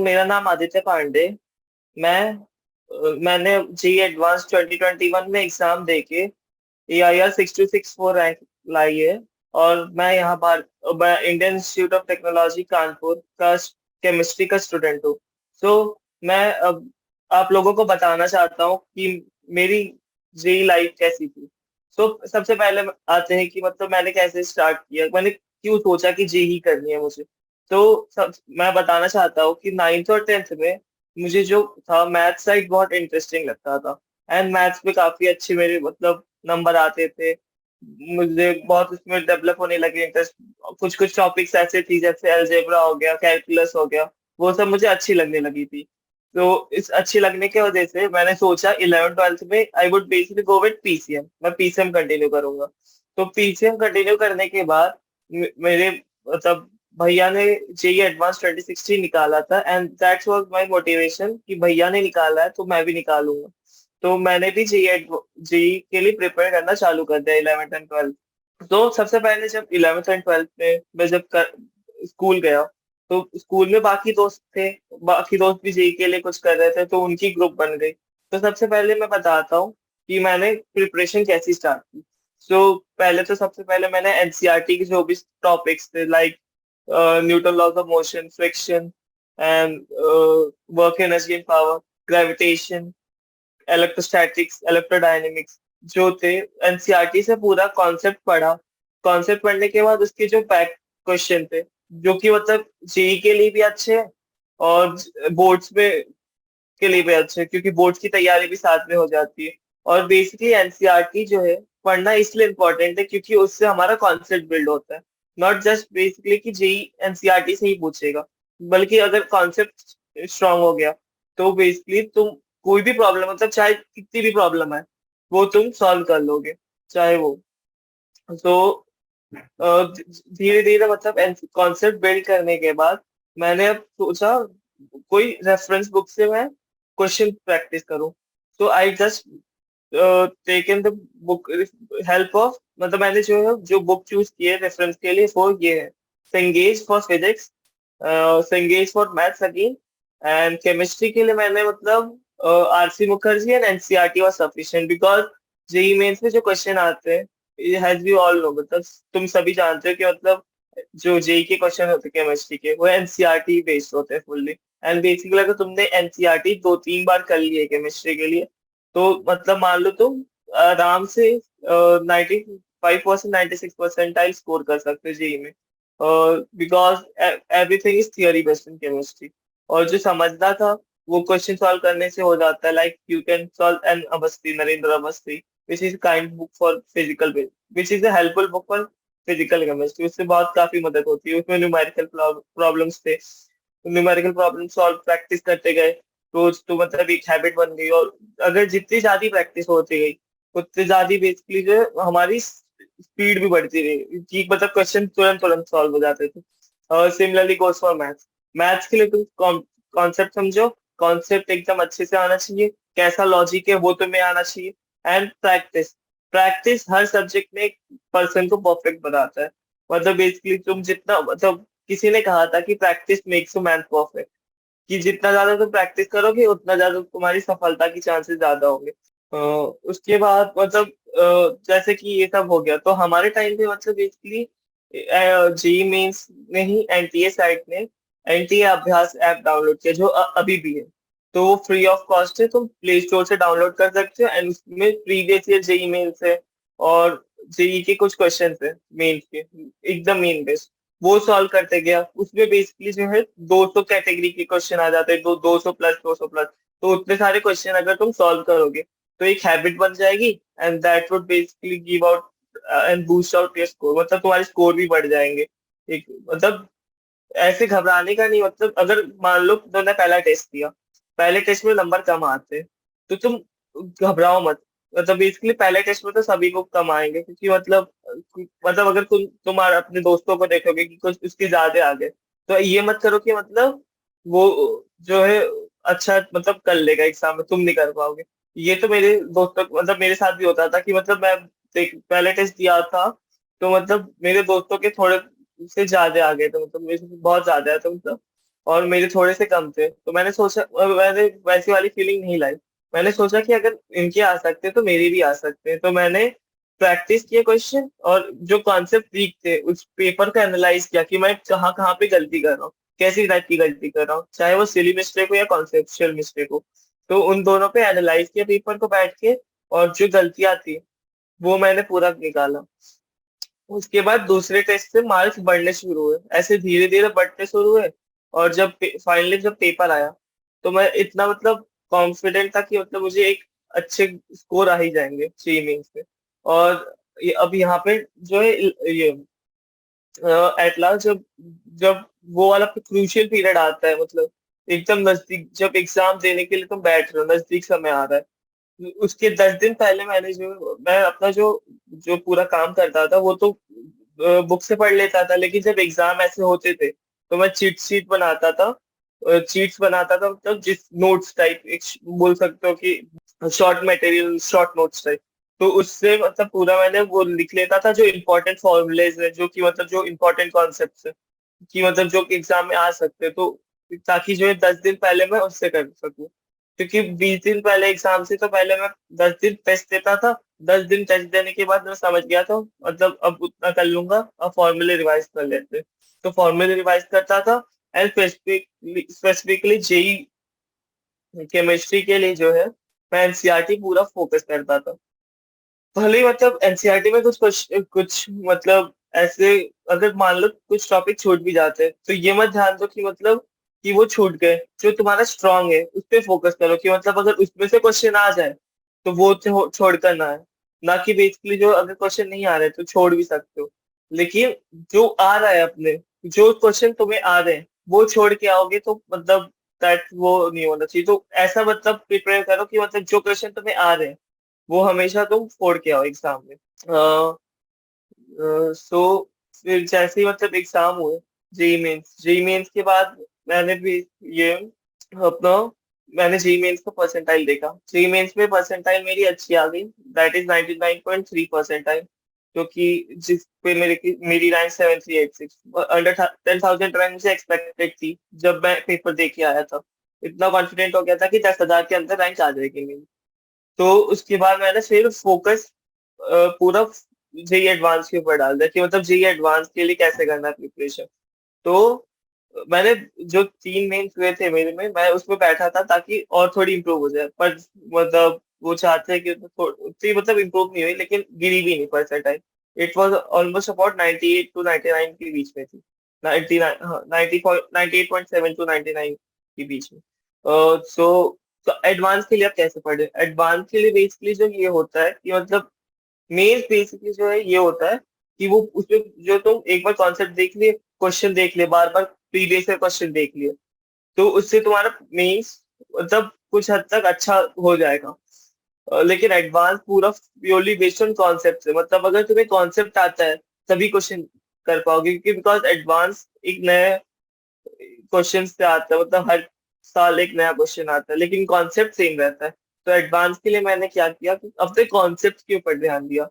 मेरा नाम आदित्य पांडे। मैंने जी एडवांस 2021 में एग्जाम देके AIR 6264 रैंक लाई है। और मैं Indian institute of technology Kanpur का केमिस्ट्री का स्टूडेंट हूँ। सो मैं अब आप लोगों को बताना चाहता हूँ कि मेरी जी लाइफ कैसी थी। सबसे पहले आते हैं कि मतलब मैंने कैसे स्टार्ट किया, मैंने क्यों सोचा कि जी ही करनी है मुझे। मैं बताना चाहता हूँ कि 9th और 10th में मुझे जो था मैथ साइड बहुत इंटरेस्टिंग लगता था। एंड मैथ्स में काफी अच्छे मेरे मतलब नंबर आते थे। मुझे बहुत उसमें डेवलप होने लगे इंटरेस्ट। कुछ कुछ टॉपिक्स ऐसे थी जैसे अलजेब्रा हो गया, कैलकुलस हो गया, वो सब मुझे अच्छी लगने लगी थी। तो इस अच्छी लगने की वजह से मैंने सोचा 11th 12th में I would basically go with PCM, मैं PCM कंटिन्यू करूंगा। तो PCM कंटिन्यू करने के बाद मेरे मतलब भैया ने जेई एडवांस 2016 निकाला था and that's was my motivation कि भैया ने निकाला है तो मैं भी निकालूंगा। तो मैंने भी जेई के लिए प्रिपेयर करना चालू कर दिया 11th एंड 12th। तो सबसे पहले जब 11th एंड 12th में मैं स्कूल गया, तो स्कूल में बाकी दोस्त थे, बाकी दोस्त भी जेई के लिए कुछ कर रहे थे, तो उनकी ग्रुप बन गई। तो सबसे पहले मैं बताता हूँ कि मैंने प्रिपरेशन कैसी स्टार्ट की। पहले तो सबसे पहले मैंने एनसीईआरटी के जो भी टॉपिक्स थे like Newton laws of motion, friction and work energy and power, gravitation, electrostatics, electrodynamics जो थे, एनसीईआरटी से पूरा कॉन्सेप्ट पढ़ा। कॉन्सेप्ट पढ़ने के बाद उसके जो बैक क्वेश्चन थे, जो कि मतलब जेई के लिए भी अच्छे हैं और बोर्ड्स में के लिए भी अच्छे हैं, क्योंकि बोर्ड्स की तैयारी भी साथ में हो जाती है। और बेसिकली एनसीईआरटी जो है पढ़ना इसलिए इम्पोर्टेंट है क्योंकि उससे हमारा कॉन्सेप्ट बिल्ड होता है। नॉट जस्ट बेसिकली कि जेई एनसीईआरटी से ही पूछेगा, बल्कि अगर कॉन्सेप्ट स्ट्रांग हो गया तो बेसिकली तुम कोई भी प्रॉब्लम, मतलब चाहे कितनी भी प्रॉब्लम है, वो तुम सॉल्व कर लोगे, चाहे वो। तो धीरे धीरे मतलब कॉन्सेप्ट बिल्ड करने के बाद मैंने अब सोचा कोई रेफरेंस बुक से मैं क्वेश्चन प्रैक्टिस करूं। तो I just taken the book help of, मतलब मैंने जो बुक चूज की है रेफरेंस के लिए वो ये है, Cengage for physics, Cengage for maths again. And chemistry के लिए मैंने मतलब RC Mukherjee and NCERT was sufficient because JEE Mains में जो क्वेश्चन आते हैं, हैज वी ऑल नो, मतलब तुम सभी जानते हो कि मतलब जो जेई के क्वेश्चन होते हैं केमिस्ट्री के, वो एनसीईआरटी बेस्ड होते हैं फुल्ली। एंड बेसिकली अगर तुमने एनसीईआरटी 2 3 बार कर ली है केमिस्ट्री के लिए, तो मतलब मान लो तुम आराम से 95% 96 परसेंटाइल स्कोर कर सकते हो जेई में, because everything is theory based in chemistry. और जो समझना था वो क्वेश्चन सॉल्व करने से हो जाता है, like you can solve N Awasthi, Narendra Awasthi, which is kind book for physical, which is a helpful book for physical chemistry. उससे बहुत काफी मदद होती है। उसमें न्यूमेरिकल प्रॉब्लम्स थे, न्यूमेरिकल प्रॉब्लम सॉल्व प्रैक्टिस करते गए रोज, तो मतलब एक हैबिट बन गई। और अगर जितनी ज्यादा प्रैक्टिस होती गई उतनी ज्यादा बेसिकली जो है हमारी स्पीड भी बढ़ती रही कि मतलब क्वेश्चन तुरंत तुरंत सॉल्व हो जाते थे। और similarly goes for maths. Maths के लिए तुम कॉन्सेप्ट समझो, कॉन्सेप्ट एकदम अच्छे से आना चाहिए, कैसा लॉजिक है वो तुम्हें आना चाहिए। And practice, practice her subject में एक पर्सन को परफेक्ट बनाता है। मतलब बेसिकली तुम जितना मतलब किसी ने कहा था कि practice makes a man perfect, कि जितना ज्यादा तुम प्रैक्टिस करोगे उतना ज्यादा तुम्हारी सफलता की चांसेस ज्यादा होंगे। उसके बाद मतलब जैसे कि ये सब हो गया, तो हमारे टाइम पे मतलब बेसिकली जेई मेंस ने ही एनटीए साइट ने एनटीए अभ्यास ऐप डाउनलोड किया, जो अभी भी है। तो वो फ्री ऑफ कॉस्ट है, तुम प्ले स्टोर से डाउनलोड कर सकते हो। एंड उसमें प्रीवियस ईयर जेई मेंस है और जेई के कुछ क्वेश्चन है मेन के, एकदम मेन बेस्ड, वो सॉल्व करते गया। उसमें बेसिकली जो है 200 कैटेगरी के क्वेश्चन आ जाते हैं, 200 प्लस 200 प्लस। तो उतने सारे क्वेश्चन अगर तुम सॉल्व करोगे तो एक हैबिट बन जाएगी, and that would basically give out and boost out your score, मतलब तुम्हारे स्कोर भी बढ़ जाएंगे। एक मतलब ऐसे घबराने का नहीं, मतलब अगर मान लो तुमने पहला टेस्ट दिया, पहले टेस्ट में नंबर कम आते हैं, तो तुम घबराओ मत। मतलब बेसिकली पहले टेस्ट में तो सभी को कम आएंगे, क्योंकि मतलब अगर तुम अपने दोस्तों को देखोगे कि कुछ उसके ज्यादा आ गए, तो ये मत करो कि मतलब वो जो है अच्छा मतलब कर लेगा एग्जाम में, तुम नहीं कर पाओगे। ये तो मेरे दोस्तों मतलब मेरे साथ भी होता था कि मतलब मैं देख पहले टेस्ट दिया था, तो मतलब मेरे दोस्तों के थोड़े से ज्यादा आ गए थे, मतलब मेरे से बहुत ज्यादा है तो मतलब। और मेरे थोड़े से कम थे, तो मैंने सोचा, मैंने वैसी वाली फीलिंग नहीं लाई। मैंने सोचा कि अगर इनके आ सकते हैं तो मेरे भी आ सकते हैं, तो मैंने प्रैक्टिस किया क्वेश्चन, और जो कॉन्सेप्ट वीक थे उस पेपर को एनालाइज किया कि मैं कहाँ कहाँ पे गलती कर रहा हूँ, कैसी टाइप की गलती कर रहा हूँ, चाहे वो सिली मिस्टेक हो या कॉन्सेप्चुअल मिस्टेक हो। तो उन दोनों पे एनालाइज किया पेपर को बैठ के, और जो गलतियां थी वो मैंने पूरा निकाला। उसके बाद दूसरे टेस्ट से मार्क्स बढ़ने शुरू हुए, ऐसे धीरे धीरे बढ़ते शुरू हुए। और जब फाइनली जब पेपर आया, तो मैं इतना मतलब कॉन्फिडेंट था कि मतलब मुझे एक अच्छे स्कोर आ ही जाएंगे सी मेंस में। और अब यहाँ पे जो है ये एट लास्ट जब जब वो वाला क्रूशियल पीरियड आता है, मतलब एकदम नजदीक, जब एग्जाम देने के लिए तुम बैठ रहे हो, नजदीक समय आ रहा है, उसके 10 दिन पहले मैं अपना जो जो पूरा काम करता था वो तो बुक से पढ़ लेता था, लेकिन जब एग्जाम ऐसे होते थे तो मैं चीट शीट बनाता था। चीट्स बनाता था, मतलब जिस नोट्स टाइप, एक बोल सकते हो कि short material, short notes type. तो उससे मतलब पूरा मैंने वो लिख लेता था, जो इम्पोर्टेंट फॉर्मूलेज है, जो कि मतलब जो इम्पोर्टेंट कॉन्सेप्ट है, कि मतलब जो एग्जाम में आ सकते हैं, तो ताकि जो है 10 दिन पहले मैं उससे कर सकूं। क्योंकि 20 दिन पहले एग्जाम से तो पहले मैं 10 दिन टेस्ट देता था। 10 दिन टेस्ट देने के बाद मैं समझ गया था, मतलब अब उतना कर लूंगा, अब फॉर्मूले रिवाइज कर लेते। तो फॉर्मूले रिवाइज करता था। एंड स्पेसिफिकली जेई केमिस्ट्री के लिए जो है, मैं एनसीईआरटी पूरा फोकस करता था। भले ही मतलब एनसीईआरटी में कुछ मतलब ऐसे, अगर मान लो कुछ टॉपिक छूट भी जाते हैं, तो ये मत ध्यान दो कि मतलब कि वो छूट गए। जो तुम्हारा स्ट्रांग है उस पे फोकस करो, कि मतलब अगर उसमें से क्वेश्चन आ जाए तो वो छोड़कर ना है। ना कि बेसिकली जो अगर क्वेश्चन नहीं आ रहे तो छोड़ भी सकते हो, लेकिन जो आ रहा है अपने, जो क्वेश्चन तुम्हें आ रहे हैं वो छोड़ के आओगे तो मतलब दैट वो नहीं होना चाहिए। तो ऐसा मतलब प्रिपेयर करो कि मतलब जो क्वेश्चन तुम्हें आ रहे हैं वो हमेशा तुम फोड़ के आओ एग्जाम में। सो फिर जैसे ही मतलब एग्जाम हुए, जेई मेंस के बाद मैंने भी ये अपना मैंने जेई मेंस का परसेंटाइल देखा। जेई मेंस में परसेंटाइल मेरी अच्छी आ गई, दैट इज 99.3 परसेंटाइल, क्योंकि जिस पे मेरी रैंक 7386, अंडर 10,000 रैंक मुझे एक्सपेक्टेड थी। जब मैं पेपर दे के आया था, इतना कॉन्फिडेंट हो गया था कि 10,000 के अंदर रैंक आ जाएगी मेरी। तो उसके बाद मैंने फिर फोकस पूरा जेई एडवांस के ऊपर डाल दिया, कि मतलब जेई एडवांस के लिए कैसे करना है प्रिपरेशन। तो मैंने जो 3 मेंस हुए थे मेरे में, मैं उसमें बैठा था ताकि और थोड़ी इंप्रूव हो जाए, पर मतलब वो चाहते हैं कि उतनी मतलब इंप्रूव नहीं हुई, लेकिन गिरी भी नहीं percentile. It was almost about 98 to 99 के बीच में थी। 99, हाँ, 98.7 टू 99 के बीच में। सो तो एडवांस के लिए आप कैसे पढ़े? एडवांस के लिए बेसिकली जो ये होता है कि मतलब मेन बेसिकली जो है ये होता है कि वो उसमें जो तुम एक बार कॉन्सेप्ट देख लिए, क्वेश्चन देख लिए, बार बार प्रीवियस क्वेश्चन देख लिए, तो उससे तुम्हारा मेंस मतलब कुछ हद तक अच्छा हो जाएगा। लेकिन एडवांस पूरा प्योरली बेस्ड ऑन कॉन्सेप्ट है, मतलब अगर तुम्हें कॉन्सेप्ट आता है तभी क्वेश्चन कर पाओगे, क्योंकि बिकॉज एडवांस एक नए क्वेश्चन से आता है, मतलब हर साल एक नया क्वेश्चन आता है, लेकिन कॉन्सेप्ट सेम रहता है। तो एडवांस के लिए मैंने क्या किया कि अपने कॉन्सेप्ट के ऊपर ध्यान दिया,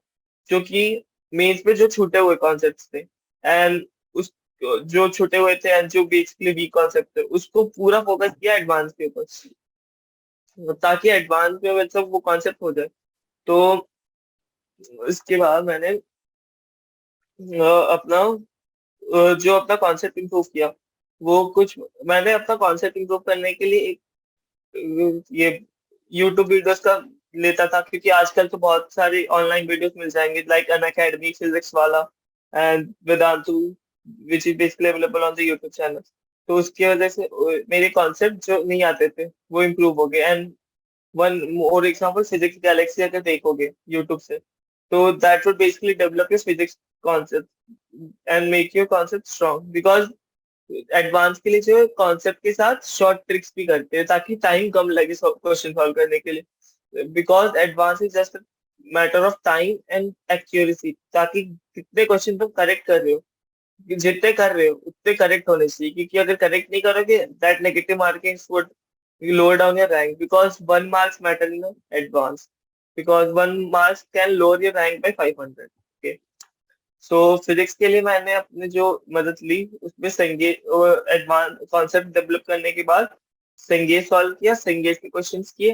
जो कि मेंस में जो छूटे हुए कॉन्सेप्ट थे, एंड उस जो छूटे हुए थे एंड जो बेसिकली वीक कॉन्सेप्ट थे उसको पूरा फोकस किया एडवांस के ऊपर, ताकि एडवांस में मतलब वो कॉन्सेप्ट हो जाए। तो इसके बाद मैंने अपना जो अपना कॉन्सेप्ट इंप्रूव किया, वो कुछ मैंने अपना कॉन्सेप्ट इंप्रूव करने के लिए ये यूट्यूब वीडियोस का लेता था, क्योंकि आजकल तो बहुत सारी ऑनलाइन वीडियोस मिल जाएंगे, लाइक अन अकेडमी फिजिक्स वाला and Vedantu, which is basically available on the YouTube channel. तो उसकी वजह से मेरे कॉन्सेप्ट जो नहीं आते थे वो इम्प्रूव हो गए। And one more example, physics Galaxy अगर देखोगे यूट्यूब से, तो that would basically develop your physics concept and make your concept strong, because advance के लिए जो कॉन्सेप्ट के साथ शॉर्ट ट्रिक्स भी करते हैं, ताकि टाइम कम लगे क्वेश्चन सॉल्व करने के लिए, because advance is just matter of time and accuracy, ताकि कितने क्वेश्चन तुम करेक्ट कर रहे हो, जितने कर रहे हो उतने करेक्ट होने चाहिए, क्योंकि अगर करेक्ट नहीं करोगे that negative marking would lower down your rank, because 1 marks matter in advance, because 1 marks can lower your rank by 500. Okay. So physics के लिए मैंने अपने जो मदद ली उसमें संगे एडवांस कॉन्सेप्ट डेवलप करने के बाद संगेज सॉल्व किया, संगेज के क्वेश्चंस किए।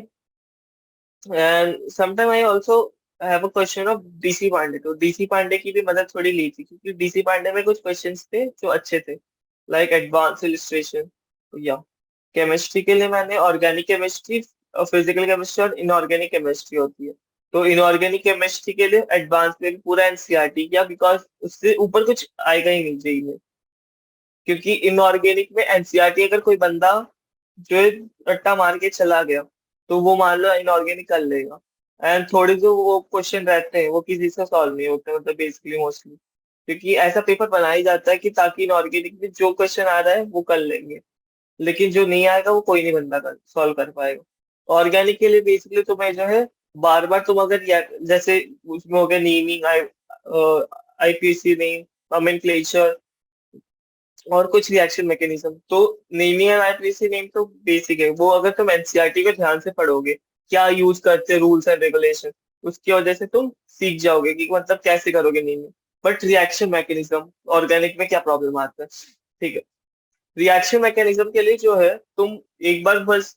And sometime I also have a question of DC Pandey, तो डीसी पांडे की भी मदद थोड़ी ली थी क्योंकि डीसी पांडे में कुछ क्वेश्चंस थे जो अच्छे थे, लाइक एडवांस इलिस्ट्रेशन। या केमिस्ट्री के लिए मैंने ऑर्गेनिक केमिस्ट्री, फिजिकल केमिस्ट्री और इनऑर्गेनिक केमिस्ट्री होती है, तो इनऑर्गेनिक केमिस्ट्री के लिए एडवांस में भी पूरा एनसीईआरटी किया, बिकॉज उससे ऊपर कुछ आएगा ही नहीं जेई में। क्योंकि इनऑर्गेनिक में एनसीईआरटी अगर कोई बंदा जो है रट्टा मार के चला गया तो वो मान लो इनऑर्गेनिक कर लेगा। एंड थोड़े जो वो क्वेश्चन रहते हैं वो किसी से सॉल्व नहीं होते, मतलब बेसिकली मोस्टली, क्योंकि ऐसा पेपर बनाया ही जाता है कि ताकि इनऑर्गेनिक में जो क्वेश्चन आ रहा है वो कर लेंगे, लेकिन जो नहीं आएगा वो कोई नहीं बंदा कर सॉल्व कर पाएगा। ऑर्गेनिक के लिए बेसिकली तुम्हें जो है बार बार तुम अगर जैसे उसमें हो गया नीमिंग, आईपीसी नेम, नोमेनक्लेचर और कुछ रिएक्शन मैकेनिज्म, तो नेमिंग एंड आईपीसी नेम तो बेसिक है, वो अगर तुम एनसीईआरटी को ध्यान से पढ़ोगे क्या यूज करते हैं रूल्स एंड रेगुलेशन, उसकी वजह से तुम सीख जाओगे कि मतलब कैसे करोगे naming. But reaction mechanism organic में क्या प्रॉब्लम आता है, ठीक है। रिएक्शन मैकेनिज्म के लिए जो है तुम एक बार बस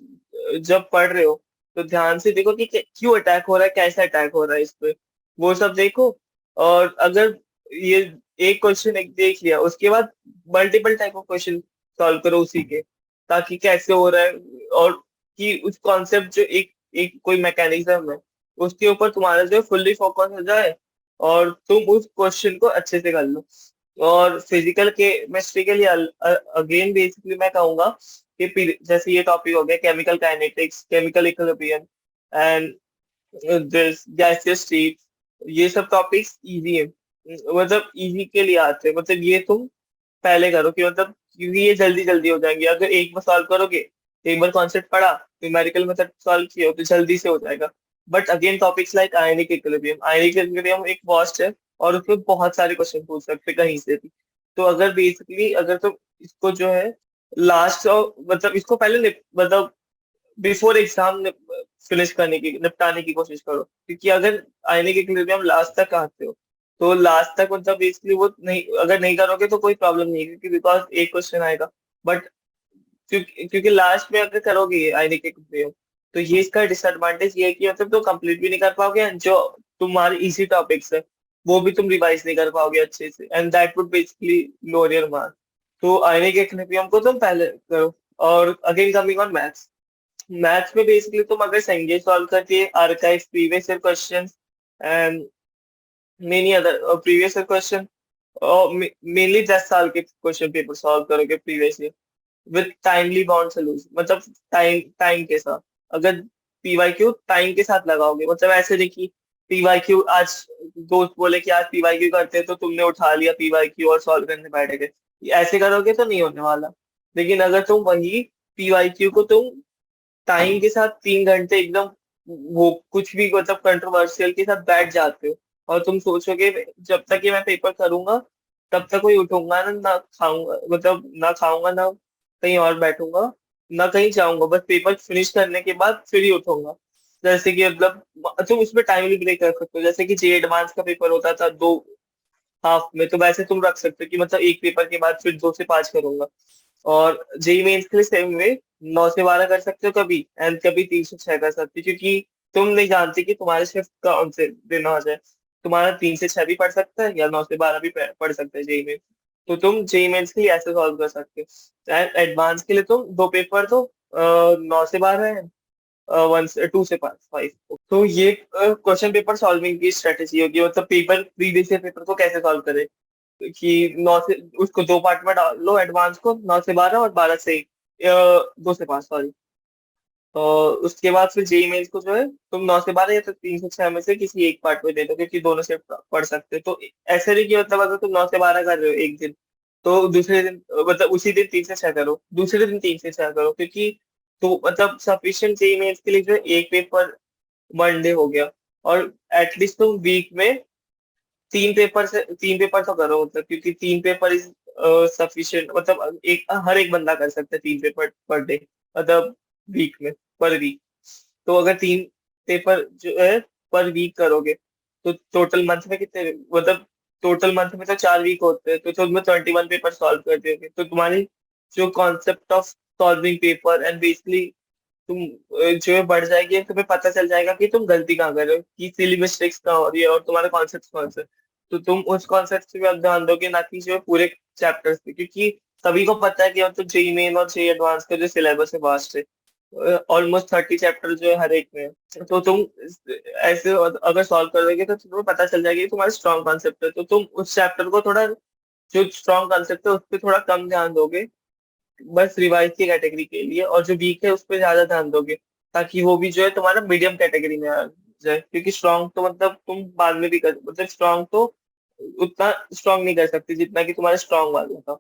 जब पढ़ रहे हो तो ध्यान से देखो कि क्यों अटैक हो रहा है, कैसा अटैक हो रहा है इस पे, वो सब देखो। और अगर ये एक क्वेश्चन एक देख लिया उसके बाद multiple type of question solve करो उसी के, ताकि कैसे हो रहा है और कि उस कॉन्सेप्ट जो एक एक कोई मैकेनिज्म है उसके ऊपर तुम्हारा जो फुल्ली फोकस हो जाए और तुम उस क्वेश्चन को अच्छे से कर लो। और फिजिकल केमिस्ट्री के लिए अगेन बेसिकली मैं कहूंगा कि जैसे ये टॉपिक हो गया chemical kinetics, chemical equilibrium and this gaseous state, ये सब टॉपिक्स इजी है, मतलब इजी के लिए आते हैं, मतलब ये तुम पहले करो कि मतलब क्योंकि ये जल्दी जल्दी हो जाएंगे, अगर एक बार सॉल्व करोगे, एक बार कॉन्सेप्ट पढ़ा, न्यूमेरिकल मेथड सॉल्व किया तो जल्दी से हो जाएगा। But again topics like ionic equilibrium, ionic equilibrium एक वास्ट है और उसमें बहुत सारे क्वेश्चन पूछ सकते हैं कहीं से भी। तो अगर बेसिकली अगर तुम इसको जो है लास्ट, मतलब इसको पहले मतलब बिफोर एग्जाम फिनिश करने की, निपटाने की कोशिश करो, क्योंकि अगर आईने के इक्विलिब्रियम लास्ट तक आते हो तो लास्ट तक मतलब बेसिकली वो नहीं, अगर नहीं करोगे तो कोई प्रॉब्लम नहीं है क्योंकि बिकॉज एक क्वेश्चन आएगा। बट क्योंकि लास्ट में अगर करोगे ये आईने के इक्विलिब्रियम तो ये इसका डिसएडवांटेज ये है कि मतलब तुम कंप्लीट भी नहीं कर पाओगे and जो तुम्हारे इजी टॉपिक्स है वो भी तुम रिवाइज नहीं कर पाओगे अच्छे से, and that would basically lower your marks. तो आईने के इक्विलिब्रियम को तुम पहले करो। और again coming on maths, maths में बेसिकली तुम अगर संख्या सॉल्व करती है, archive previous year question and many other previous year question, और मेनली 10 साल के क्वेश्चन पेपर सॉल्व करोगे previous year with timely bound solution, मतलब टाइम टाइम के साथ। अगर पीवाईक्यू टाइम के साथ लगाओगे, मतलब ऐसे नहीं कि पीवाईक्यू आज दोस्त बोले कि आज पीवाईक्यू करते हैं तो तुमने उठा लिया पीवाईक्यू और सॉल्व करने बैठ गए, ऐसे करोगे तो नहीं होने वाला। लेकिन अगर तुम वही पीवाईक्यू को तुम टाइम के साथ 3 घंटे एकदम वो कुछ भी मतलब कंट्रोवर्शियल के साथ बैठ जाते हो और तुम सोचोगे जब तक ये मैं पेपर करूंगा तब तक कोई उठूंगा ना, ना खाऊंगा, मतलब ना खाऊंगा ना कहीं और बैठूंगा ना कहीं जाऊंगा, बस पेपर फिनिश करने के बाद फिर ही उठूंगा। जैसे कि मतलब तुम उसमें टाइम भी ब्रेक कर सकते हो, जैसे कि जे एडवांस का पेपर होता था 2 हाफ में, तो वैसे तुम रख सकते हो कि मतलब एक पेपर के बाद फिर 2 से 5 करूंगा। और जेई मेन्स के लिए सेम वे 9 से 12 कर सकते हो कभी, एंड कभी 3 से 6 कर सकते हो, क्योंकि तुम नहीं जानते कि तुम्हारे शिफ्ट कौन से दिन आ जाए, तुम्हारा 3 से 6 भी पढ़ सकता है या 9 से 12 भी पढ़ सकता है जेई मेन्स। तो तुम जेई मेन्स के लिए ऐसे सॉल्व कर सकते हो, एंड एडवांस के लिए तुम 2 पेपर तो 9 से 12 है, 2 से 5। तो ये क्वेश्चन पेपर सॉल्विंग की स्ट्रेटेजी होगी, मतलब पेपर प्रीवियस पेपर को कैसे सॉल्व करें, कि 9 से उसको 2 पार्ट में डाल लो, एडवांस को 9 से 12 और 12 से 2 से 5, सॉरी। उसके बाद फिर जेई मेन्स को जो है तुम 9 से 12 या तो 3 से 6 में से किसी एक पार्ट में दे दो, क्योंकि दोनों से पढ़ सकते हो। तो ऐसे नहीं कि मतलब अगर तुम 9 से 12 कर रहे हो एक दिन तो दूसरे दिन मतलब उसी दिन 3 से 6 करो, दूसरे दिन 3 से 6 करो, क्योंकि तो मतलब सफिशिएंट जेई मेन्स के लिए जो है एक पेपर 1 डे हो गया। और एटलीस्ट तुम वीक में 3 पेपर तो करो, मतलब क्योंकि 3 पेपर इज सफिशिएंट, मतलब एक हर एक बंदा कर सकता है 3 पेपर पर डे, मतलब वीक में, पर वीक। तो अगर 3 पेपर जो है पर वीक करोगे तो टोटल मंथ में कितने, मतलब टोटल मंथ में तो 4 वीक होते हैं, तो तुमने 21 पेपर सॉल्व कर दिए, तो तुम्हारी जो concept of solving paper and basically तुम जो है बढ़ जाएगी, तुम्हें पता चल जाएगा कि तुम गलती कहाँ कर रहे हो, कि सिली मिस्टेक्स कहाँ हो रही है और तुम्हारा कॉन्सेप्ट कौन सा है। तो तुम उस कॉन्सेप्ट पे अब ध्यान दोगे, ना कि जो है पूरे चैप्टर्स पे, क्योंकि सभी को पता है कि मतलब जेई मेन और जेई एडवांस का जो सिलेबस है वास्ट है, ऑलमोस्ट 30 चैप्टर जो है हर एक में है। तो तुम ऐसे अगर सॉल्व कर दोगे तो तुम्हें पता चल जाएगा कि तुम्हारा स्ट्रॉन्ग कॉन्सेप्ट है, तो तुम उस चैप्टर को थोड़ा, जो स्ट्रॉन्ग कॉन्सेप्ट है उस पर थोड़ा कम ध्यान दोगे, बस रिवाइज की कैटेगरी के लिए, और जो वीक है उस पर ज्यादा ध्यान दोगे, ताकि वो भी जो है तुम्हारा मीडियम कैटेगरी में आ जाए। क्योंकि स्ट्रॉन्ग तो मतलब तुम बाद में भी कर, मतलब स्ट्रॉन्ग तो उतना स्ट्रॉन्ग नहीं कर सकते जितना कि तुम्हारा स्ट्रॉन्ग वाला था,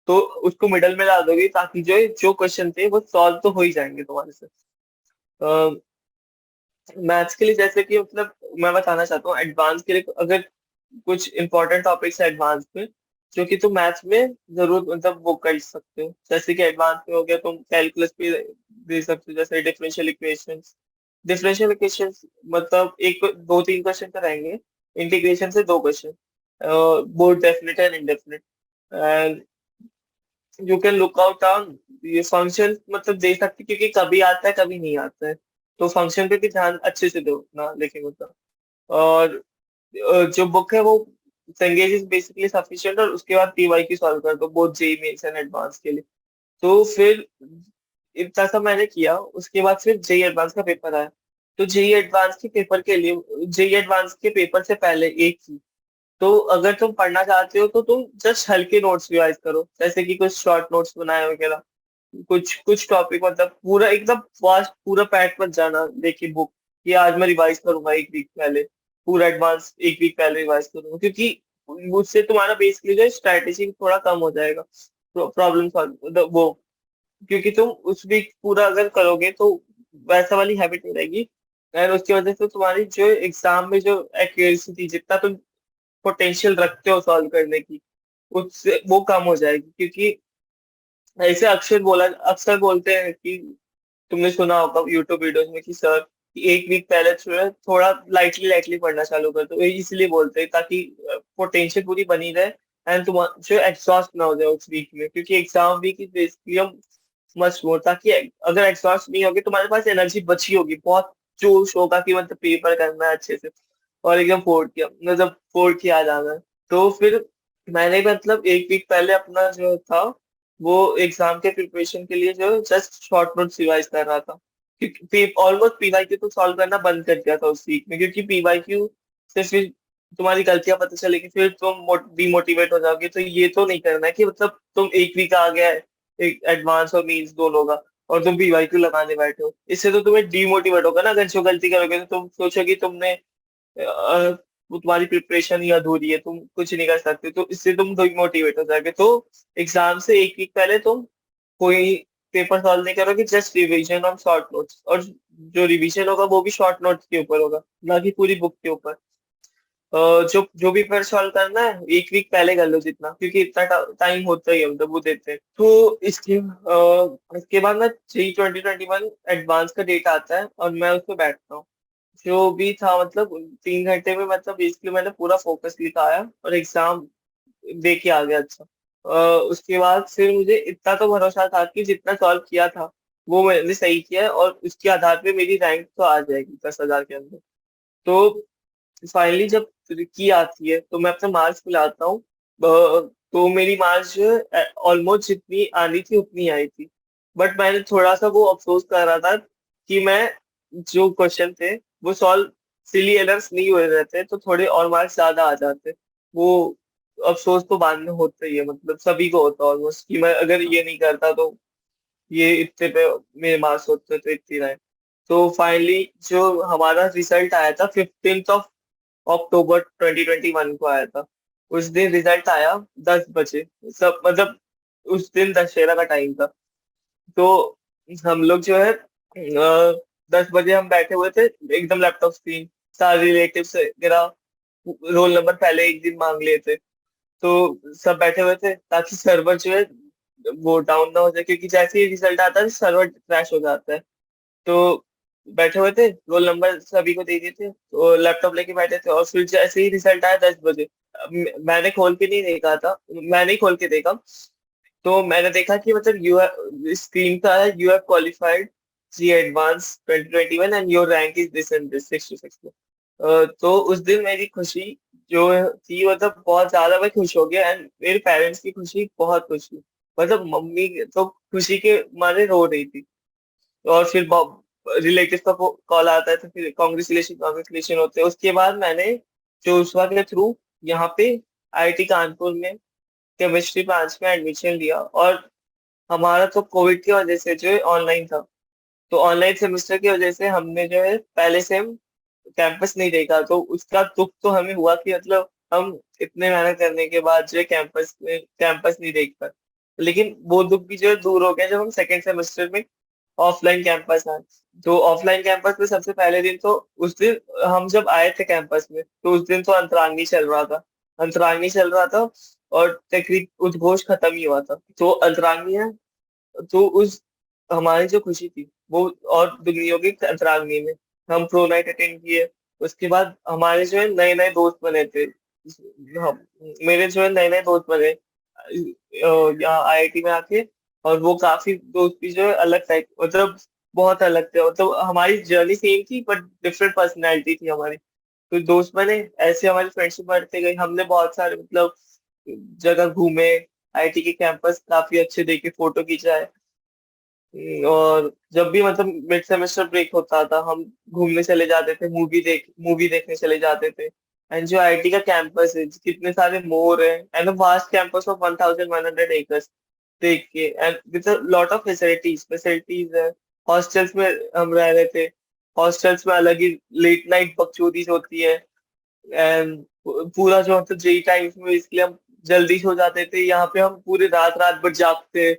तो उसको मिडल में ला दोगे, ताकि जो जो क्वेश्चन थे वो सॉल्व तो हो ही जाएंगे तुम्हारे से। मैथ्स के लिए जैसे कि मतलब मैं बताना चाहता हूँ, एडवांस के लिए अगर कुछ इंपॉर्टेंट टॉपिक्स है एडवांस में, जो कि तुम मैथ्स में जरूर मतलब वो कर सकते हो, जैसे कि एडवांस में हो गया, तुम कैलकुलस पे दे सकते हो, जैसे डिफरेंशियल इक्वेशंस। डिफरेंशियल इक्वेशंस मतलब एक दो तीन क्वेश्चन तो रहेंगे, इंटीग्रेशन से 2 question, both definite and indefinite, and you can look out on ये फंक्शन, मतलब दे सकते, क्योंकि कभी आता है कभी नहीं आता है, तो फंक्शन पे भी ध्यान अच्छे से दो ना, लेकिन मतलब। और जो बुक है वो संगेज इज बेसिकली सफिशिएंट, और उसके बाद पीवाई की सॉल्व कर दो both JEE Mains and advance के लिए। तो फिर इतना सा मैंने किया, उसके बाद फिर जेई एडवांस का पेपर आया। तो जेई एडवांस के पेपर के लिए, जेई एडवांस के पेपर से पहले एक ही, तो अगर तुम पढ़ना चाहते हो तो तुम जस्ट हल्के नोट्स रिवाइज करो, जैसे कि कुछ शॉर्ट नोट्स बनाए वगैरह, कुछ कुछ टॉपिक, मतलब पूरा एकदम फास्ट पूरा पैक मत जाना देखिए बुक, कि आज मैं रिवाइज करूंगा 1 वीक पहले, पूरा एडवांस 1 वीक पहले रिवाइज करूंगा, क्योंकि उससे तुम्हारा बेसिकली जो स्ट्रैटेजी थोड़ा कम हो जाएगा, प्रॉब्लम सॉल्व वो, क्योंकि तुम उस वीक पूरा अगर करोगे तो वैसा वाली हैबिट नहीं रहेगी, एंड उसकी वजह से तुम्हारी जो एग्जाम में जो एक्यूरेसी थी, जितना तुम पोटेंशियल रखते हो सॉल्व करने की, उससे वो कम हो जाएगी। क्योंकि ऐसे अक्सर बोलते हैं कि तुमने सुना होगा यूट्यूब वीडियोस में कि सर, कि 1 वीक पहले जो है थोड़ा लाइटली लाइटली पढ़ना चालू कर दो, ये इसलिए बोलते हैं ताकि पोटेंशियल पूरी बनी रहे, एंड तुम जो एग्जॉस्ट ना हो जाए उस वीक में, क्योंकि एग्जाम वीक इज बेसिकली हम मस्ट मोर, ताकि अगर एग्जॉस्ट नहीं होगी तुम्हारे पास एनर्जी बची होगी, बहुत जोश होगा कि मतलब पेपर करना है अच्छे से, और एकदम फोड़ किया, मतलब फोड़ के आ जाना है। तो फिर मैंने भी मतलब 1 वीक पहले अपना जो था वो एग्जाम के प्रिपरेशन के लिए जो जस्ट शॉर्ट नोट्स रिवाइज कर रहा था, क्योंकि ऑलमोस्ट पीवाईक्यू तो सॉल्व करना बंद कर दिया था उस वीक में, क्योंकि पीवाईक्यू से फिर तुम्हारी गलतियां पता चलेगी, फिर तुम डिमोटिवेट हो जाओगे, तो ये तो नहीं करना है कि मतलब तुम 1 वीक आ गया है एक एडवांस और मीन्स दोनों का, और तुम पीवाईक्यू लगाने बैठे हो, इससे तो तुम्हें डिमोटिवेट होगा ना, अगर जो गलती करोगे तो तुम सोचोगे तुमने वो तुम्हारी प्रिपरेशन ही अधूरी है, तुम कुछ नहीं कर सकते, तो इससे तुम डिमोटिवेट हो जाओगे। तो एग्जाम से 1 वीक पहले तुम कोई पेपर सॉल्व नहीं करोगे, just revision on short notes, और जो रिवीजन होगा वो भी शॉर्ट नोट्स के ऊपर होगा, ना कि पूरी बुक के ऊपर। जो जो भी पेपर सॉल्व करना है 1 वीक पहले कर लो जितना, क्योंकि इतना टाइम होता ही है, मतलब वो देते हैं। तो इसके बाद ना J2021 एडवांस का डेट आता है, और मैं उस पर बैठता हूँ, जो भी था मतलब 3 घंटे में, मतलब बेसिकली मैंने पूरा फोकस लिखाया और एग्जाम दे के आ गया अच्छा। उसके बाद फिर मुझे इतना तो भरोसा था कि जितना सॉल्व किया था वो मैंने सही किया है, और उसके आधार पे मेरी रैंक तो आ जाएगी 10,000 के अंदर। तो फाइनली जब की आती है तो मैं अपने मार्क्स मिलाता हूँ, तो मेरी मार्क्स जो है ऑलमोस्ट जितनी आनी थी उतनी आई थी, बट मैंने थोड़ा सा वो अफसोस कर रहा था कि मैं जो क्वेश्चन थे वो सॉल्व, सिली एरर्स नहीं हुए रहते तो थोड़े और मार्क्स ज्यादा आ जाते। वो अफसोस तो बाद में होता ही है, मतलब सभी को होता है ऑलमोस्ट, कि मैं अगर ये नहीं करता तो ये इतने पे मेरे मार्क्स होते तो इतनी रहे। तो फाइनली जो हमारा रिजल्ट आया था 15 अक्टूबर 2021 को आया था। उस दिन रिजल्ट आया 10 बजे, सब मतलब उस दिन दशहरा का टाइम था। तो हम लोग जो है 10 बजे हम बैठे हुए थे, एकदम लैपटॉप स्क्रीन, सारे रिलेटिव्स वगैरह रोल नंबर पहले एक दिन मांग लिए थे, तो सब बैठे हुए थे ताकि सर्वर जो है वो डाउन ना हो जाए, क्योंकि जैसे ही रिजल्ट आता है सर्वर क्रैश हो जाता है। तो बैठे हुए थे, रोल नंबर सभी को दे दिए थे, तो लैपटॉप लेके बैठे थे, और फिर जैसे ही रिजल्ट आया 10 बजे, मैंने खोल के नहीं देखा था, मैंने ही खोल के देखा। तो मैंने देखा कि मतलब यू स्क्रीन का है, you have qualified JEE advance 2021 and your rank is this and this 6 to 6। तो उस दिन मेरी खुशी जो थी, मतलब बहुत ज्यादा मैं खुश हो गया, एंड मेरे पेरेंट्स की खुशी बहुत खुश हुई। मतलब मम्मी तो खुशी के मारे रो रही थी। और फिर रिलेटिव का कॉल आता है, तो फिर कॉन्ग्रेचुलेशन कॉन्ग्रेचुलेशन होते हैं। उसके बाद मैंने जोशवा के थ्रू यहाँ पे आईआईटी कानपुर में केमिस्ट्री ब्रांच में एडमिशन लिया। और हमारा तो कोविड की वजह से जो है ऑनलाइन था, तो ऑनलाइन सेमेस्टर की वजह से हमने जो है पहले से हम कैंपस नहीं देखा। तो उसका दुख तो हमें हुआ कि मतलब हम इतने मेहनत करने के बाद जो है कैंपस नहीं देख पाए। लेकिन वो दुख भी जो है दूर हो गया जब हम सेकेंड सेमेस्टर में ऑफलाइन कैंपस आए। तो ऑफलाइन कैंपस में सबसे पहले दिन तो उस दिन हम जब आए थे कैंपस में, तो उस दिन तो अंतरांगी चल रहा था। अंतरांगी चल रहा था और तकरीब उद्घोष खत्म ही हुआ था। तो अंतरांगी है, तो उस हमारी जो खुशी थी वो और दुगनी हो गई अंतरांगी में। हम प्रो नाइट अटेंड किए। उसके बाद हमारे जो है नए नए दोस्त बने थे। हम मेरे जो है नए नए दोस्त बने यहाँ आईआईटी में आके। और वो काफी दोस्त भी जो है अलग टाइप, मतलब बहुत अलग थे। मतलब हमारी जर्नी सेम थी बट डिफरेंट पर्सनैलिटी थी हमारी। तो दोस्त बने, ऐसे हमारी फ्रेंडशिप बढ़ते गई। हमने बहुत सारे मतलब जगह घूमे, आईआईटी के कैंपस काफी अच्छे देखे, फोटो खिंचाए। और जब भी मतलब मिड सेमेस्टर ब्रेक होता था, हम घूमने चले जाते थे, मूवी देखने चले जाते थे। एंड जो आईआईटी का कैंपस है, कितने सारे मोर है, and vast campus of 1100 acres देख के, and with lot of facilities है। हॉस्टल्स में हम रह रहे थे। हॉस्टल्स में अलग ही लेट नाइट बकचोदीज होती है। एंड पूरा जो मतलब जेई टाइम्स में इसलिए हम जल्दी सो जाते थे। यहाँ पे हम पूरे रात रात भर जागते,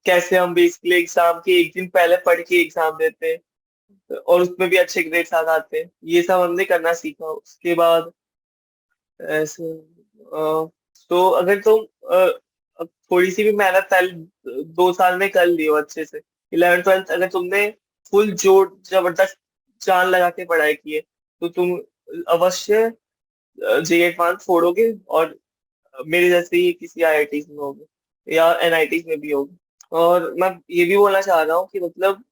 कैसे हम बेसिकली एग्जाम के एक दिन पहले पढ़ के एग्जाम देते हैं और उसमें भी अच्छे ग्रेड्स आ जाते हैं। ये सब हमने करना सीखा। उसके बाद ऐसे तो अगर तुम थोड़ी सी भी मेहनत पहले 2 साल में कर लियो अच्छे से, 11th 12th अगर तुमने फुल जोर जबरदस्त जान लगा के पढ़ाई की है, तो तुम अवश्य जे एडवांस फोड़ोगे और मेरे जैसे ही किसी आईआईटी में होगे या एनआईटी में भी होगे। और मैं ये भी बोलना चाह रहा हूँ कि मतलब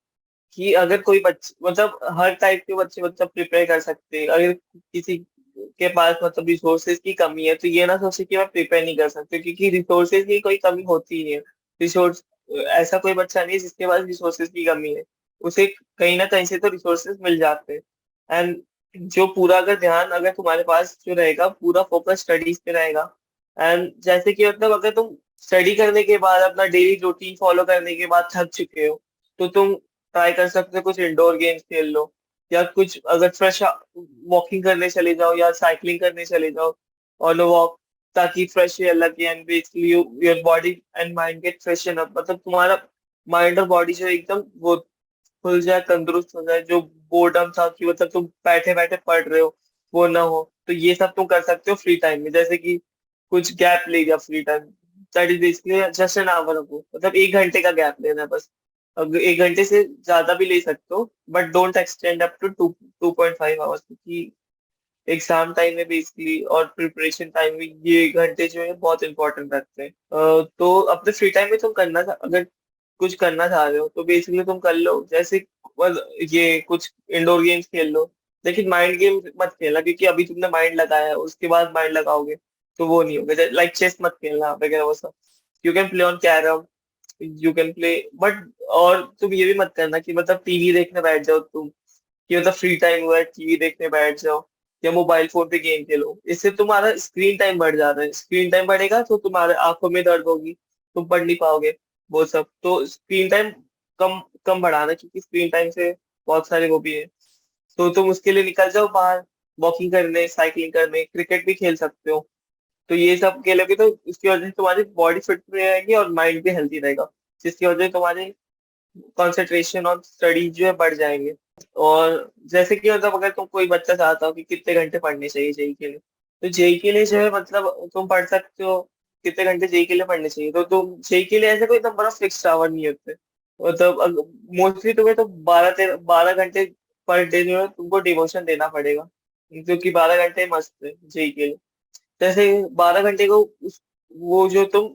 कि अगर कोई बच्चे, मतलब हर टाइप के बच्चे मतलब प्रिपेयर कर सकते हैं। अगर किसी के पास मतलब रिसोर्सेज की कमी है, तो ये ना सोचे कि मैं प्रिपेयर नहीं कर सकती, क्योंकि रिसोर्सेज की कोई कमी होती ही नहीं है। रिसोर्स ऐसा कोई बच्चा नहीं है जिसके पास रिसोर्सेज की कमी है। उसे कहीं ना कहीं से तो रिसोर्सेज मिल जाते हैं। एंड जो पूरा अगर ध्यान अगर तुम्हारे पास जो रहेगा, पूरा फोकस स्टडीज पे रहेगा। एंड जैसे कि मतलब अगर तुम स्टडी करने के बाद अपना डेली रूटीन फॉलो करने के बाद थक चुके हो, तो तुम ट्राई कर सकते हो कुछ इंडोर गेम्स खेल लो, या कुछ अगर फ्रेश वॉकिंग करने चले जाओ या साइकिलिंग करने चले जाओ ऑन अ वॉक, ताकि फ्रेश एयर लगे and basically your body and mind get freshen up. मतलब तुम्हारा माइंड और बॉडी जो एकदम वो खुल जाए, तंदुरुस्त हो जाए। जो बोर्डम था कि मतलब तुम बैठे बैठे पढ़ रहे हो, वो ना हो। तो ये सब तुम कर सकते हो फ्री टाइम में, जैसे कि कुछ गैप ले लिया free time. That is basically just an hour ago, मतलब 1 घंटे का गैप लेना है बस। अब 1 घंटे से ज्यादा भी ले सकते हो, but don't extend up to 2.5 hours, क्योंकि एग्जाम टाइम में बेसिकली और प्रिपरेशन टाइम में ये घंटे जो है बहुत इंपॉर्टेंट रखते हैं। तो अपने फ्री टाइम में तुम अगर कुछ करना चाह रहे हो तो बेसिकली तुम कर लो, जैसे ये कुछ इंडोर गेम्स खेल लो। लेकिन माइंड गेम मत खेलना, क्योंकि अभी तुमने माइंड लगाया है, उसके बाद माइंड लगाओगे तो वो नहीं होगा। लाइक चेस मत खेलना वगैरह वो सब। You can play on carrom, you can play, but और तुम ये भी मत करना कि मतलब टीवी देखने बैठ जाओ तुम, कि मतलब फ्री टाइम हुआ है टीवी देखने बैठ जाओ या मोबाइल फोन पे गेम खेलो। इससे तुम्हारा स्क्रीन टाइम बढ़ जाता है। स्क्रीन टाइम बढ़ेगा तो तुम्हारे आंखों में दर्द होगी, तुम पढ़ नहीं पाओगे वो सब। तो स्क्रीन टाइम कम कम बढ़ाना, क्योंकि स्क्रीन टाइम से बहुत सारे वो भी है। तो तुम उसके लिए निकल जाओ बाहर, वॉकिंग करने, साइकिलिंग करने, क्रिकेट भी खेल सकते हो। तो ये सब खेलोगे तो उसकी वजह से तुम्हारी बॉडी फिट रहेगी और माइंड भी हेल्थी रहेगा, जिसकी वजह से तुम्हारे कंसंट्रेशन और स्टडी जो है बढ़ जाएंगे। और जैसे कि मतलब अगर तुम कोई बच्चा चाहता हो कि कितने घंटे पढ़ने चाहिए जेई के लिए, तो जेई के लिए जो है मतलब तुम पढ़ सकते हो कितने घंटे जेई के लिए पढ़ने चाहिए। तो तुम जेई के लिए ऐसे कोई नंबर ऑफ फिक्स्ड आवर नहीं होते। मतलब मोस्टली तुम्हें तो 12 घंटे पर डे जो है तुमको डिवोशन देना पड़ेगा, क्योंकि 12 घंटे मस्त है जेई के लिए। जैसे 12 घंटे को वो जो तुम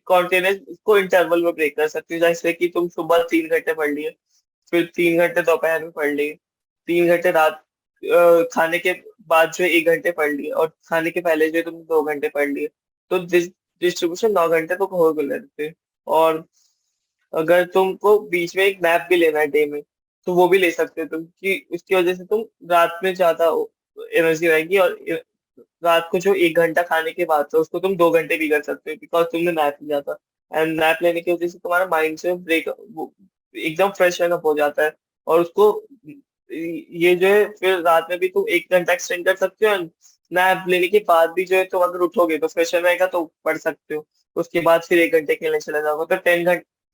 कॉन्टिन्यूस उसको इंटरवल में ब्रेक कर सकते हो, जैसे कि तुम सुबह 3 घंटे पढ़ लिए, फिर 3 घंटे दोपहर में पढ़ लिए, 3 घंटे रात खाने के बाद जो 1 घंटे पढ़ लिए, और खाने के पहले जो तुम 2 घंटे पढ़ लिए। तो डिस्ट्रीब्यूशन 9 घंटे तो हो गए लेते। और अगर तुमको बीच में एक नैप भी लेना है डे में, तो वो भी ले सकते हो तुम, कि उसकी वजह से तुम रात में ज्यादा एनर्जी रहेगी। और रात को जो 1 घंटा खाने के बाद था उसको तुम 2 घंटे भी कर सकते हो, बिकॉज तुमने नैप लिया था। एंड नैप लेने की वजह से तुम्हारा माइंड से ब्रेक एकदम फ्रेश अप हो जाता है। और उसको ये जो है फिर रात में भी तुम 1 घंटा एक्सटेंड कर सकते हो। नैप लेने के बाद भी जो है तुम अगर उठोगे तो फ्रेश रहेगा तो पढ़ सकते हो। उसके बाद फिर 1 घंटे खेलने चले जाओगे, तो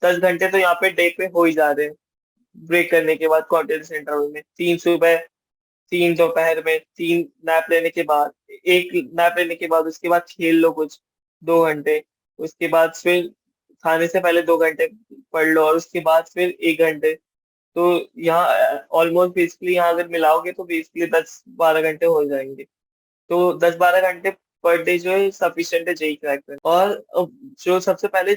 10 घंटे तो यहाँ पे डे पे हो ही जा रहे हैं। ब्रेक करने के बाद कॉन्टिन्यूस इंटरवल में 3 सुबह, 3 दोपहर में, 3 नैप लेने के बाद, 1 नैप लेने के बाद उसके बाद खेल लो कुछ 2 घंटे। उसके बाद फिर खाने से पहले 2 घंटे पढ़ लो, और उसके बाद फिर 1 घंटे। तो यहाँ ऑलमोस्ट बेसिकली यहाँ अगर मिलाओगे तो बेसिकली 10-12 घंटे हो जाएंगे। तो 10-12 घंटे पर डे जो है सफिशिएंट है जेई क्रैक करने। और जो सबसे पहले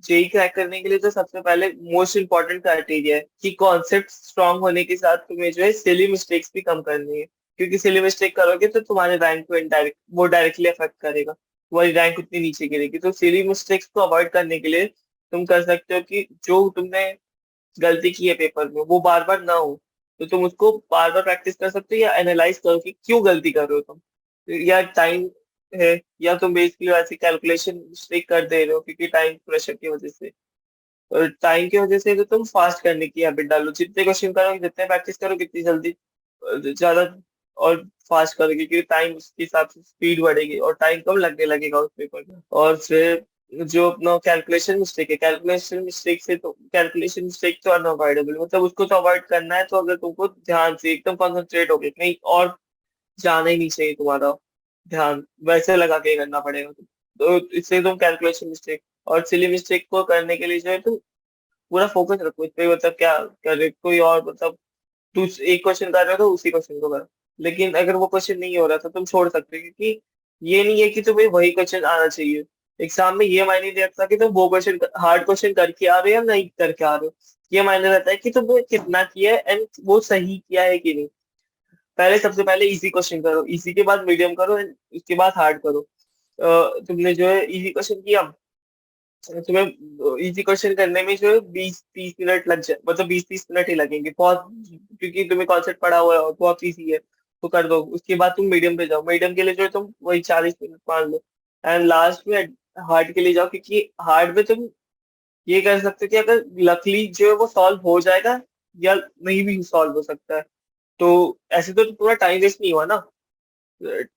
जेई क्रैक करने के लिए जो सबसे पहले मोस्ट इंपॉर्टेंट क्राइटेरिया है कि कॉन्सेप्ट स्ट्रांग होने के साथ तुम्हें जो है सिली मिस्टेक्स भी कम करनी है। क्योंकि सिली मिस्टेक करोगे तो तुम्हारे रैंक को इनडायरेक्ट वो डायरेक्टली अफेक्ट करेगा, तुम्हारी रैंक उतनी नीचे गिरेगी। तो सिली मिस्टेक्स को अवॉइड करने के लिए तुम कर सकते हो कि जो तुमने गलती की है पेपर में वो बार बार ना हो। तो तुम उसको बार बार प्रैक्टिस कर सकते हो, या एनालाइज करो कि क्यों गलती कर रहे हो तुम। या टाइम है, या तुम बेसिकली वैसे कैलकुलेशन मिस्टेक कर दे रहे हो क्योंकि टाइम प्रेशर की वजह से। और टाइम की वजह से तो तुम फास्ट करने की हैबिट डालो, जितने क्वेश्चन करोगे, जितने प्रैक्टिस करो, कितनी जल्दी ज्यादा और फास्ट करोगे, क्योंकि टाइम उसके हिसाब से स्पीड बढ़ेगी और टाइम कम लगने लगेगा उस पेपर में। और फिर जो अपना कैलकुलेशन मिस्टेक है, कैलकुलेशन मिस्टेक तो अनअवॉइडेबल, मतलब उसको तो अवॉइड करना है। तो अगर तुमको ध्यान से एकदम कॉन्सेंट्रेट होके कहीं और जाना ही नहीं चाहिए, तुम्हारा ध्यान वैसे लगा के करना पड़ेगा। तो इससे तुम कैलकुलेशन मिस्टेक और सिली मिस्टेक को करने के लिए जो है तुम पूरा फोकस रखो इस पे, मतलब क्या कर रहे हो, कोई और मतलब तू एक क्वेश्चन कर रहे हो तो उसी क्वेश्चन को करो। लेकिन अगर वो क्वेश्चन नहीं हो रहा था तुम छोड़ सकते हो, क्योंकि ये नहीं है कि तुम्हें वही क्वेश्चन आना चाहिए। एग्जाम में ये मायने नहीं रखता कि तुम वो क्वेश्चन हार्ड क्वेश्चन करके आ रहे हो या नहीं करके आ रहे हो। ये मायने रहता है कि तुमने कितना किया है एंड वो सही किया है कि नहीं। पहले सबसे पहले इजी क्वेश्चन करो, इजी के बाद मीडियम करो and उसके बाद हार्ड करो। तुमने जो है इजी क्वेश्चन किया, तुम्हें इजी क्वेश्चन करने में जो है 20-30 मिनट लग जाए, मतलब 20-30 मिनट ही लगेंगे बहुत, क्योंकि तुम्हें कॉन्सेप्ट पढ़ा हुआ है और बहुत इजी है। तो कर दो, उसके बाद तुम मीडियम पे जाओ, मीडियम के लिए जो है तुम वही 40 मिनट मान लो। एंड लास्ट में हार्ड के लिए जाओ, क्योंकि हार्ड में तुम ये कर सकते हो कि अगर लकली जो है वो सॉल्व हो जाएगा, या नहीं भी सॉल्व हो सकता है। तो ऐसे तो पूरा टाइम वेस्ट नहीं हुआ ना।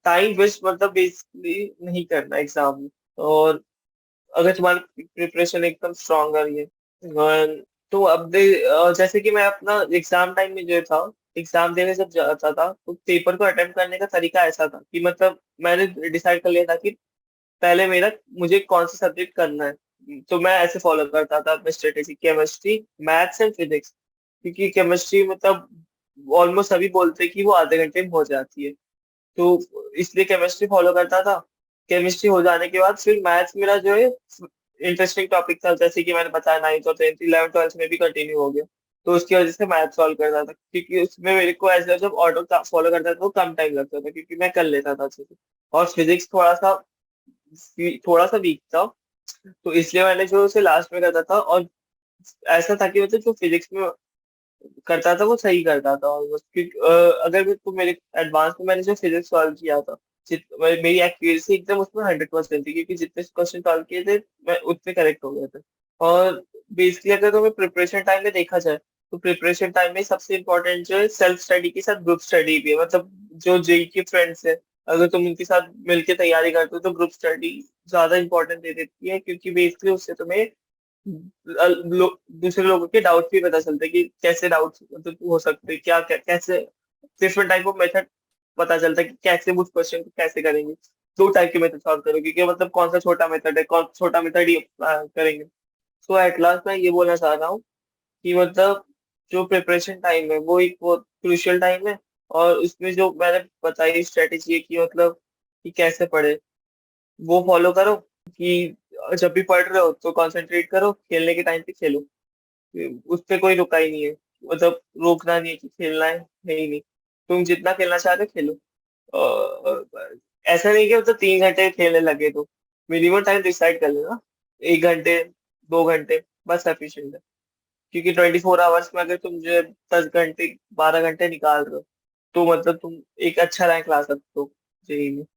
टाइम वेस्ट मतलब बेसिकली नहीं करना एग्जाम में। और अगर तुम्हारी प्रिपरेशन एकदम स्ट्रांग आ रही है, तो अब जैसे कि मैं अपना एग्जाम टाइम में जो था, एग्जाम देने जब जाता था तो पेपर को अटेम्प्ट करने का तरीका ऐसा था कि मतलब मैंने डिसाइड कर लिया था कि पहले मेरा मुझे कौन सा सब्जेक्ट करना है। तो मैं ऐसे फॉलो करता था अपनी strategy, chemistry, maths and physics. क्योंकि केमिस्ट्री मतलब ऑलमोस्ट सभी बोलते हैं कि वो आधे घंटे में हो जाती है, तो इसलिए केमिस्ट्री फॉलो करता था। केमिस्ट्री हो जाने के बाद फिर मैथ्स मेरा जो है इंटरेस्टिंग टॉपिक था, जैसे कि मैंने बताया 9th और 10th 11th 12th में भी कंटिन्यू हो गया। तो उसकी वजह से मैथ सॉल्व करता था, क्योंकि उसमें मेरे को ऐसा जब ऑर्डर फॉलो करता था तो कम टाइम लगता था, क्योंकि मैं कर लेता था अच्छे से। और फिजिक्स थोड़ा सा वीक था, तो इसलिए मैंने जो उसे लास्ट में करता था। और ऐसा था कि मतलब जो फिजिक्स में करता था वो सही करता था ऑलमोस्ट, क्योंकि अगर तो मेरे एडवांस में मैंने जो फिजिक्स सॉल्व किया था, मेरी एक्यूरेसी एकदम उसमें 100% थी, क्योंकि जितने क्वेश्चन सॉल्व किए थे मैं उतने करेक्ट हो गए थे। और बेसिकली अगर तुम्हें प्रिपरेशन टाइम में देखा जाए, तो प्रिपरेशन टाइम में सबसे इम्पोर्टेंट जो है सेल्फ स्टडी के साथ ग्रुप स्टडी भी है। मतलब जो जेई के फ्रेंड्स है, अगर तुम उनके साथ मिलके तैयारी करते हो तो ग्रुप स्टडी ज्यादा इंपॉर्टेंट दे देती है, क्योंकि बेसिकली उससे तुम्हें दूसरे लोगों के डाउट भी पता चलते हैं कि कैसे डाउट मतलब हो सकते हैं, कैसे डिफरेंट टाइप ऑफ मेथड पता चलता है कि कैसे उस क्वेश्चन को कैसे करेंगे। 2 टाइप के मेथड सॉल्व करोगे कि मतलब कौन सा छोटा मेथड है, कौन छोटा मेथड ही करेंगे। सो एट लास्ट मैं ये बोलना चाह रहा हूँ कि मतलब जो प्रिपरेशन टाइम है वो एक बहुत क्रूशियल टाइम है। और उसमें जो मैंने बताई स्ट्रेटेजी है कि मतलब कि कैसे पढ़े, वो फॉलो करो कि जब भी पढ़ रहे हो तो कंसंट्रेट करो, खेलने के टाइम पे खेलो। उस पे कोई रुका ही नहीं है, मतलब रोकना नहीं है कि खेलना है ही नहीं। तुम जितना खेलना चाहते हो खेलो। ऐसा नहीं कि मतलब 3 घंटे खेलने लगे तो मिनिमम टाइम डिसाइड कर लेना, 1 घंटे 2 घंटे बस सफिशिएंट है। क्योंकि 24 आवर्स में अगर तुम जो है 10 घंटे 12 घंटे निकाल रहे हो तो मतलब तुम एक अच्छा रैंक ला सकते हो जेईई में।